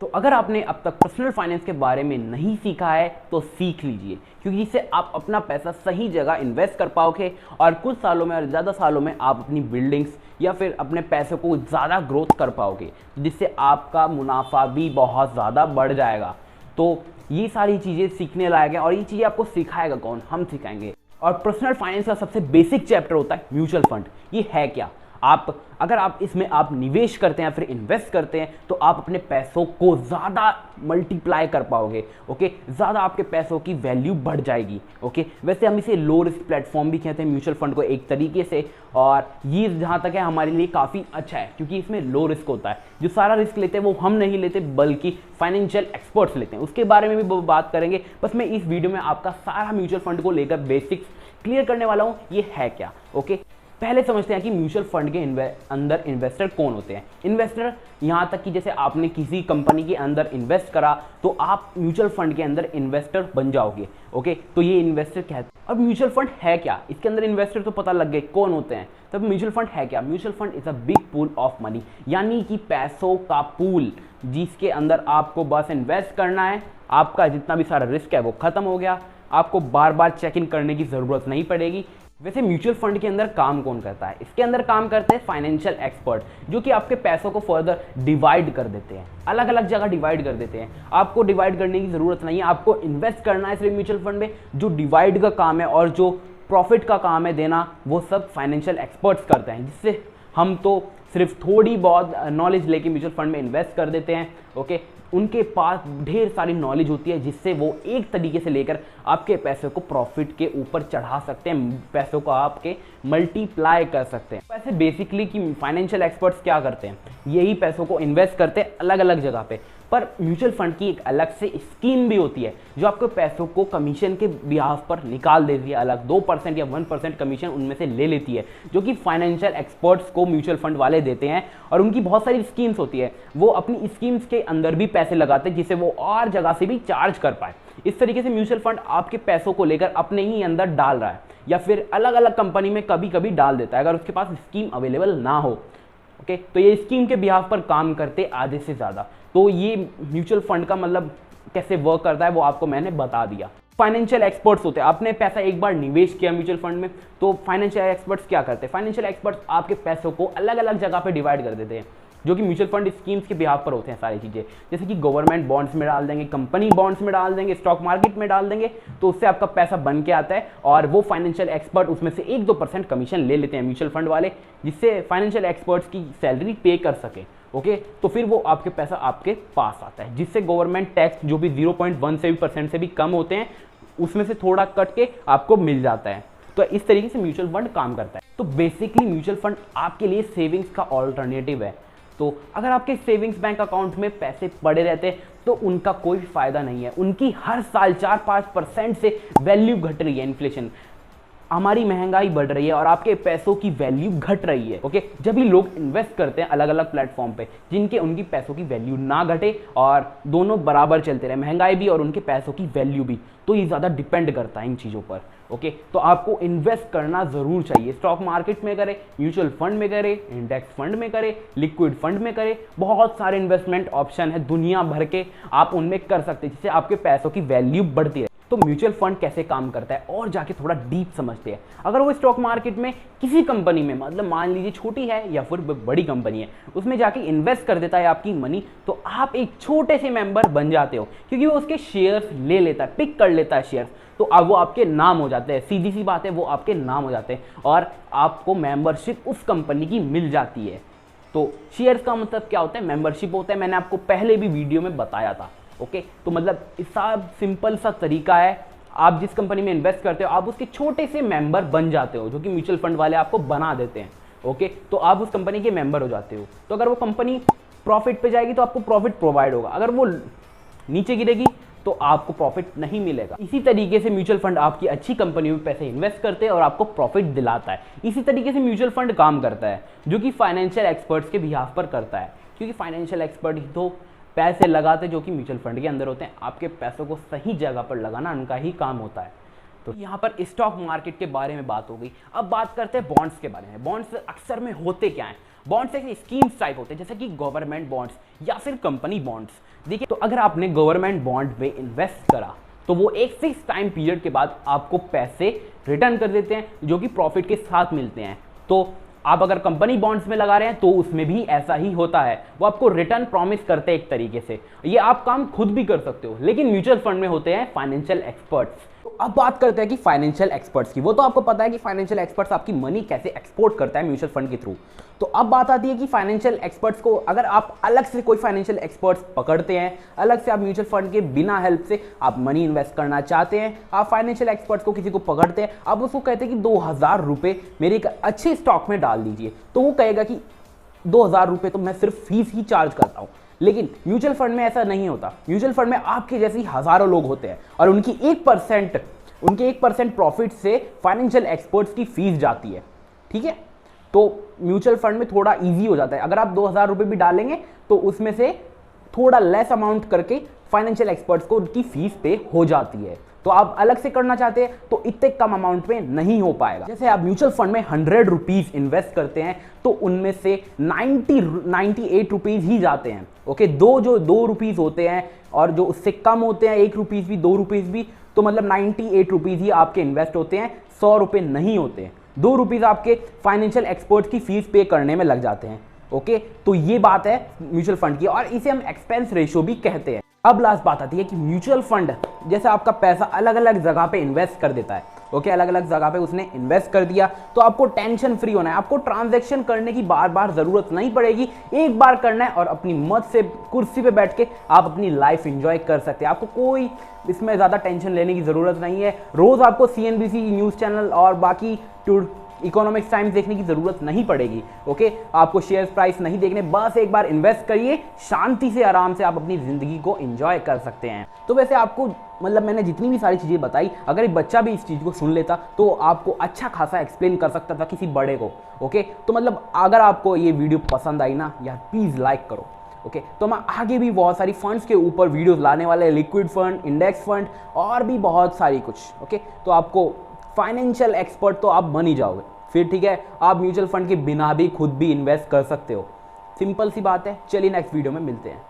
तो अगर आपने अब तक पर्सनल फाइनेंस के बारे में नहीं सीखा है तो सीख लीजिए, क्योंकि इससे आप अपना पैसा सही जगह इन्वेस्ट कर पाओगे और कुछ सालों में और ज़्यादा सालों में आप अपनी बिल्डिंग्स या फिर अपने पैसे को ज़्यादा ग्रोथ कर पाओगे, जिससे आपका मुनाफा भी बहुत ज़्यादा बढ़ जाएगा। तो ये सारी चीज़ें सीखने लायक है और ये चीज़ें आपको सिखाएगा कौन? हम सिखाएंगे। और पर्सनल फाइनेंस का सबसे बेसिक चैप्टर होता है म्यूचुअल फंड। ये है क्या? अगर आप इसमें आप निवेश करते हैं फिर इन्वेस्ट करते हैं तो आप अपने पैसों को ज़्यादा मल्टीप्लाई कर पाओगे। ओके, ज़्यादा आपके पैसों की वैल्यू बढ़ जाएगी। ओके, वैसे हम इसे लो रिस्क प्लेटफॉर्म भी कहते हैं म्यूचुअल फंड को एक तरीके से, और ये जहाँ तक है हमारे लिए काफ़ी अच्छा है क्योंकि इसमें लो रिस्क होता है। जो सारा रिस्क लेते हैं वो हम नहीं लेते बल्कि फाइनेंशियल एक्सपर्ट्स लेते हैं। उसके बारे में भी बात करेंगे। बस मैं इस वीडियो में आपका सारा म्यूचुअल फंड को लेकर बेसिक्स क्लियर करने वाला हूँ, ये है क्या। ओके, पहले समझते हैं कि म्यूचुअल फंड के अंदर इन्वेस्टर कौन होते हैं। इन्वेस्टर यहाँ तक कि जैसे आपने किसी कंपनी के अंदर इन्वेस्ट करा तो आप म्यूचुअल फंड के अंदर इन्वेस्टर बन जाओगे। ओके, तो ये इन्वेस्टर कहते हैं। अब म्यूचुअल फंड है क्या? इसके अंदर इन्वेस्टर तो पता लग गए कौन होते हैं। तब म्यूचुअल फंड है क्या? Mutual fund is a big pool of money, यानी कि पैसों का पूल जिसके अंदर आपको बस इन्वेस्ट करना है। आपका जितना भी सारा रिस्क है वो खत्म हो गया, आपको बार बार चेक इन करने की जरूरत नहीं पड़ेगी। वैसे म्यूचुअल फंड के अंदर काम कौन करता है? इसके अंदर काम करते हैं फाइनेंशियल एक्सपर्ट, जो कि आपके पैसों को फर्दर डिवाइड कर देते हैं, अलग अलग जगह डिवाइड कर देते हैं। आपको डिवाइड करने की जरूरत नहीं है, आपको इन्वेस्ट करना है सिर्फ म्यूचुअल फंड में। जो डिवाइड का काम है और जो प्रॉफिट का काम है देना, वो सब फाइनेंशियल एक्सपर्ट्स करते हैं, जिससे हम तो सिर्फ थोड़ी बहुत नॉलेज लेके म्यूचुअल फंड में इन्वेस्ट कर देते हैं। ओके, उनके पास ढेर सारी नॉलेज होती है जिससे वो एक तरीके से लेकर आपके पैसे को प्रॉफिट के ऊपर चढ़ा सकते हैं, पैसों को आपके मल्टीप्लाई कर सकते हैं। वैसे बेसिकली कि फाइनेंशियल एक्सपर्ट्स क्या करते हैं, यही पैसों को इन्वेस्ट करते हैं अलग अलग जगह पे। पर म्यूचुअल फंड की एक अलग से स्कीम भी होती है जो आपके पैसों को कमीशन के बिहाफ पर निकाल देती है, अलग 2% या 1% कमीशन उनमें से ले लेती है, जो कि फाइनेंशियल एक्सपर्ट्स को म्यूचुअल फंड वाले देते हैं। और उनकी बहुत सारी स्कीम्स होती है, वो अपनी स्कीम्स के अंदर भी पैसे लगाते हैं जिससे वो और जगह से भी चार्ज कर पाए। इस तरीके से म्यूचुअल फंड आपके पैसों को लेकर अपने ही अंदर डाल रहा है या फिर अलग अलग कंपनी में कभी कभी डाल देता है अगर उसके पास स्कीम अवेलेबल ना हो। ओके, तो ये स्कीम के बिहाफ पर काम करते आधे से ज़्यादा। तो ये म्यूचुअल फंड का मतलब कैसे वर्क करता है वो आपको मैंने बता दिया। फाइनेंशियल एक्सपर्ट्स होते हैं, आपने पैसा एक बार निवेश किया म्यूचुअल फंड में तो फाइनेंशियल एक्सपर्ट्स क्या करते हैं? फाइनेंशियल एक्सपर्ट्स आपके पैसों को अलग अलग जगह पे डिवाइड कर देते हैं, जो कि म्यूचुअल फंड स्कीम्स के बिहाफ पर होते हैं सारी चीज़ें। जैसे कि गवर्नमेंट बॉन्ड्स में डाल देंगे, कंपनी बॉन्ड्स में डाल देंगे, स्टॉक मार्केट में डाल देंगे, तो उससे आपका पैसा बन के आता है और वो फाइनेंशियल एक्सपर्ट उसमें से 1-2% कमीशन ले लेते हैं म्यूचुअल फंड वाले, जिससे फाइनेंशियल एक्सपर्ट्स की सैलरी पे कर सके। ओके, तो फिर वो आपके पैसा आपके पास आता है, जिससे गवर्नमेंट टैक्स जो भी 0.1% से भी कम होते हैं उसमें से थोड़ा कट के आपको मिल जाता है। तो इस तरीके से म्यूचुअल फंड काम करता है। तो बेसिकली म्यूचुअल फंड आपके लिए सेविंग्स का ऑल्टरनेटिव है। तो अगर आपके सेविंग्स बैंक अकाउंट में पैसे पड़े रहते हैं तो उनका कोई फायदा नहीं है। उनकी हर साल 4-5% से वैल्यू घट रही है। इन्फ्लेशन, हमारी महंगाई बढ़ रही है और आपके पैसों की वैल्यू घट रही है। ओके, जब भी लोग इन्वेस्ट करते हैं अलग अलग प्लेटफॉर्म पे जिनके उनकी पैसों की वैल्यू ना घटे और दोनों बराबर चलते रहे, महंगाई भी और उनके पैसों की वैल्यू भी, तो ये ज़्यादा डिपेंड करता है इन चीज़ों पर। ओके, तो आपको इन्वेस्ट करना ज़रूर चाहिए। स्टॉक मार्केट में करें, म्यूचुअल फंड में करें, इंडेक्स फंड में करें, लिक्विड फंड में करें, बहुत सारे इन्वेस्टमेंट ऑप्शन है दुनिया भर के, आप उनमें कर सकते हैं जिससे आपके पैसों की वैल्यू बढ़ती है। तो म्यूचुअल फंड कैसे काम करता है और जाके थोड़ा डीप समझते हैं। अगर वो स्टॉक मार्केट में किसी कंपनी में, मतलब मान लीजिए छोटी है या फिर बड़ी कंपनी है, उसमें जाके इन्वेस्ट कर देता है आपकी मनी, तो आप एक छोटे से मेंबर बन जाते हो क्योंकि वो उसके शेयर्स ले लेता है, पिक कर लेता है शेयर्स, तो अब वो आपके नाम हो जाते हैं। सीधी सी बात है, वो आपके नाम हो जाते हैं और आपको मेंबरशिप उस कंपनी की मिल जाती है। तो शेयर्स का मतलब क्या होता है? मेंबरशिप होता है। मैंने आपको पहले भी वीडियो में बताया था। ओके, तो मतलब इसका सिंपल सा तरीका है, आप जिस कंपनी में इन्वेस्ट करते हो आप उसके छोटे से मेंबर बन जाते हो, जो कि म्यूचुअल फंड वाले आपको बना देते हैं। ओके, तो आप उस कंपनी के मेंबर हो जाते हो। तो अगर वो कंपनी प्रॉफिट पे जाएगी तो आपको प्रॉफिट प्रोवाइड होगा, अगर वो नीचे गिरेगी तो आपको प्रॉफिट नहीं मिलेगा। इसी तरीके से म्यूचुअल फंड आपकी अच्छी कंपनियों में पैसे इन्वेस्ट करते हैं और आपको प्रॉफिट दिलाता है। इसी तरीके से म्यूचुअल फंड काम करता है, जो कि फाइनेंशियल एक्सपर्ट्स के बिहाफ पर करता है, क्योंकि फाइनेंशियल एक्सपर्ट ही तो पैसे लगाते जो कि म्यूचुअल फंड के अंदर होते हैं। आपके पैसों को सही जगह पर लगाना उनका ही काम होता है। तो यहाँ पर स्टॉक मार्केट के बारे में बात हो गई। अब बात करते हैं बॉन्ड्स के बारे में। बॉन्ड्स अक्सर में होते क्या हैं? बॉन्ड्स एक स्कीम्स टाइप होते हैं, जैसे कि गवर्नमेंट बॉन्ड्स या फिर कंपनी बॉन्ड्स। देखिए, तो अगर आपने गवर्नमेंट बॉन्ड में इन्वेस्ट करा तो वो एक फिक्स टाइम पीरियड के बाद आपको पैसे रिटर्न कर देते हैं, जो कि प्रॉफिट के साथ मिलते हैं। तो आप अगर कंपनी बॉन्ड्स में लगा रहे हैं तो उसमें भी ऐसा ही होता है, वो आपको रिटर्न प्रॉमिस करते हैं एक तरीके से। ये आप काम खुद भी कर सकते हो, लेकिन म्यूचुअल फंड में होते हैं फाइनेंशियल एक्सपर्ट्स। तो अब बात करते हैं कि फाइनेंशियल एक्सपर्ट्स की। वो तो आपको पता है कि फाइनेंशियल एक्सपर्ट्स आपकी मनी कैसे एक्सपोर्ट करता है म्यूचुअल फंड के थ्रू। तो अब बात आती है कि फाइनेंशियल एक्सपर्ट्स को अगर आप अलग से कोई फाइनेंशियल एक्सपर्ट्स पकड़ते हैं, अलग से आप म्यूचुअल फंड के बिना हेल्प से आप मनी इन्वेस्ट करना चाहते हैं, आप फाइनेंशियल एक्सपर्ट्स को किसी को पकड़ते हैं, आप उसको कहते हैं कि 2000 रुपये मेरे एक अच्छे स्टॉक में डाल दीजिए, तो वो कहेगा कि 2000 रुपये तो मैं सिर्फ फीस ही चार्ज करता हूँ। लेकिन म्यूचुअल फंड में ऐसा नहीं होता। म्यूचुअल फंड में आपके जैसे हजारों लोग होते हैं और उनकी 1% प्रॉफिट से फाइनेंशियल एक्सपर्ट्स की फीस जाती है। ठीक है, तो म्यूचुअल फंड में थोड़ा इजी हो जाता है। अगर आप 2000 रुपये भी डालेंगे तो उसमें से थोड़ा लेस अमाउंट करके फाइनेंशियल एक्सपर्ट्स को उनकी फीस पे हो जाती है। तो आप अलग से करना चाहते हैं तो इतने कम अमाउंट में नहीं हो पाएगा। जैसे आप म्यूचुअल फंड में 100 रुपीज इन्वेस्ट करते हैं तो उनमें से 98 रुपीज ही जाते हैं। ओके, जो 2 रुपीज होते हैं और जो उससे कम होते हैं, 1 रुपीज भी 2 रुपीज भी, तो मतलब 98 रुपीज ही आपके इन्वेस्ट होते हैं, 100 रुपये नहीं होते हैं। 2 रुपीज आपके फाइनेंशियल एक्सपर्ट की फीस पे करने में लग जाते हैं। ओके, तो ये बात है म्यूचुअल फंड की, और इसे हम एक्सपेंस रेशियो भी कहते हैं। अब लास्ट बात आती है कि म्यूचुअल फंड जैसे आपका पैसा अलग अलग जगह पे इन्वेस्ट कर देता है। ओके, अलग अलग जगह पे उसने इन्वेस्ट कर दिया तो आपको टेंशन फ्री होना है, आपको ट्रांजैक्शन करने की बार बार जरूरत नहीं पड़ेगी, एक बार करना है और अपनी मत से कुर्सी पे बैठ के आप अपनी लाइफ एंजॉय कर सकते हैं। आपको कोई इसमें ज्यादा टेंशन लेने की जरूरत नहीं है। रोज आपको CNBC न्यूज चैनल और बाकी इकोनॉमिक्स टाइम्स देखने की जरूरत नहीं पड़ेगी। ओके, आपको शेयर प्राइस नहीं देखने, बस एक बार इन्वेस्ट करिए, शांति से आराम से आप अपनी जिंदगी को एंजॉय कर सकते हैं। तो वैसे आपको मतलब मैंने जितनी भी सारी चीजें बताई, अगर एक बच्चा भी इस चीज को सुन लेता तो आपको अच्छा खासा एक्सप्लेन कर सकता था किसी बड़े को। ओके, तो मतलब अगर आपको ये वीडियो पसंद आई ना यार, प्लीज लाइक करो। ओके, तो हम आगे भी बहुत सारी फंड्स के ऊपर वीडियोस लाने वाले हैं, लिक्विड फंड, इंडेक्स फंड और भी बहुत सारी कुछ। ओके, तो आपको फाइनेंशियल एक्सपर्ट तो आप बन ही जाओगे फिर। ठीक है, आप म्यूचुअल फंड के बिना भी खुद भी इन्वेस्ट कर सकते हो। सिंपल सी बात है। चलिए नेक्स्ट वीडियो में मिलते हैं।